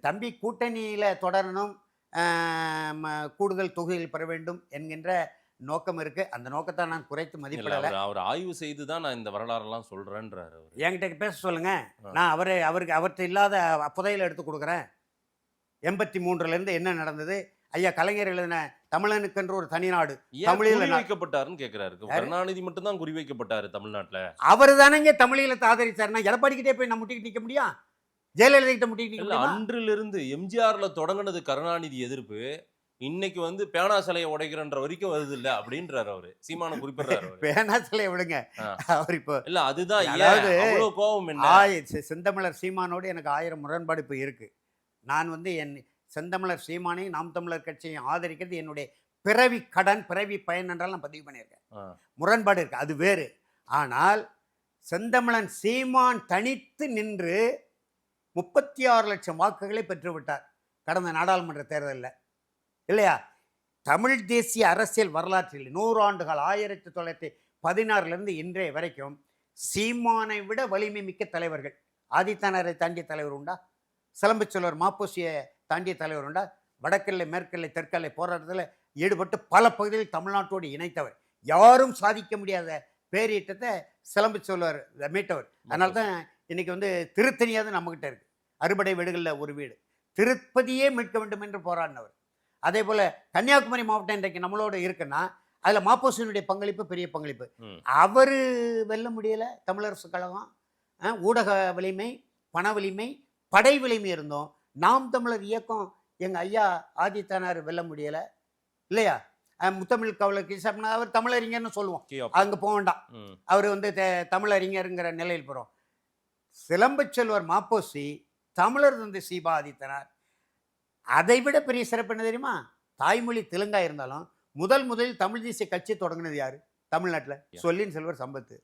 தம்பி கூட்டணியில் தொடரணும், கூடுதல் தொகுதியில் பெற வேண்டும் என்கின்ற நோக்கம் இருக்கு. அந்த நோக்கத்தை நான் குறைத்து இல்ல மதிப்பிடலை. அவர் ஆய்வு செய்து தான் நான் இந்த வரலாறெல்லாம் சொல்றேன்றாரு அவரு. என்கிட்ட பேச சொல்லுங்க, ஆ. நான் அவர்கிட்ட இல்லாத புதையலை எடுத்து கொடுக்குறேன். 83லேருந்து என்ன நடந்தது, ஐயா கலைஞர் எழுதின தமிழனுக்கென்று ஒரு தனி நாடு, ஏன் தமிழீழ குறி வைக்கப்பட்டாருன்னு கேக்குறாரு. கருணாநிதி மட்டும் தான் குறி வைக்கப்பட்டாரு தமிழ்நாட்டுல. அவர் தானேங்க தமிழீழத்தை ஆதரிச்சாருன்னா எடப்பாடிக்கிட்டே போய் நம்ம முட்டிக்கிட்டு நிற்க முடியும்? ஜெயலலிதா கிட்ட முட்டிக்கிட்டு நிற்க இல்ல முடியுமா? அன்றிலிருந்து எம்ஜிஆர்ல தொடங்குனது கருணாநிதி எதிர்ப்பு. இன்னைக்கு பேனா சிலையை உடைக்கிறன்ற வரைக்கும் வருது இல்ல அப்படின்றாரு அவரு. சீமான குறிப்பிடுறாரு அவரு. பேனா சிலையை விடுங்க, ஆ. அவர் இப்போ இல்ல அதுதான் ஏன் அதாவது அவ்வளவு கோபம் என்ன? செந்தமிழர் சீமானோடு எனக்கு 1000 முரண்பாடு இப்போ இருக்கு. நான் என் செந்தமிழர் சீமானையும் நாம் தமிழர் கட்சியையும் ஆதரிக்கிறது என்னுடைய பிறவி கடன், பிறவி பயன் என்றால் நான் பதிவு பண்ணியிருக்கேன். ஆ. முரண்பாடு இருக்கு, அது வேறு. ஆனால் செந்தமிழன் சீமான் தனித்து நின்று 36 லட்சம் வாக்குகளை பெற்றுவிட்டார் கடந்த நாடாளுமன்ற தேர்தலில், இல்லையா? தமிழ் தேசிய அரசியல் வரலாற்றில் 100 ஆண்டுகள் 1916லேருந்து இன்றைய வரைக்கும் சீமானை விட வலிமை மிக்க தலைவர்கள், ஆதித்தனாரை தாண்டிய தலைவர் உண்டா? சிலம்புச்சோழர் மாப்போசியை தாண்டிய தலைவர் உண்டா? வடக்கெல்லை மேற்கெல்லை தெற்கெல்லை போராட்டத்தில் ஈடுபட்டு பல பகுதிகளில் தமிழ்நாட்டோடு இணைத்தவர், யாரும் சாதிக்க முடியாத பேரீட்டத்தை சிலம்புச்சோழர் மீட்டவர். அதனால தான் இன்னைக்கு திருத்தணியாவது நம்மகிட்ட இருக்கு. அறுபடை வீடுகளில் ஒரு வீடு, திருப்பதியே மீட்க வேண்டும் என்று போராடினவர். அதே போல கன்னியாகுமரி மாவட்டம் இன்றைக்கு நம்மளோட இருக்குன்னா அதில் மாப்போசியினுடைய பங்களிப்பு பெரிய பங்களிப்பு. அவர் வெல்ல முடியல. தமிழரசு கழகம் ஊடக வலிமை, பண வலிமை, படை வலிமை இருந்தோம். நாம் தமிழர் இயக்கம் எங்கள் ஐயா ஆதித்தனார் வெல்ல முடியலை, இல்லையா? முத்தமிழ் கவலைக்கு சாப்பிட்னா அவர் தமிழறிஞர்னு சொல்லுவோம், அங்கே போக வேண்டாம். அவர் தமிழறிஞருங்கிற நிலையில் போகிறோம். சிலம்புச்செல்வர் மாப்போசி தமிழர் தந்தை சீபா ஆதித்தனார். அதை விட பெரிய சிறப்பு என்ன தெரியுமா? தாய்மொழி தெலுங்கா இருந்தாலும் முதலில் தமிழ் தேசிய கட்சி தொடங்கினது யாரு தமிழ்நாட்டில்? சொல்லின் செல்வர் சம்பத்து.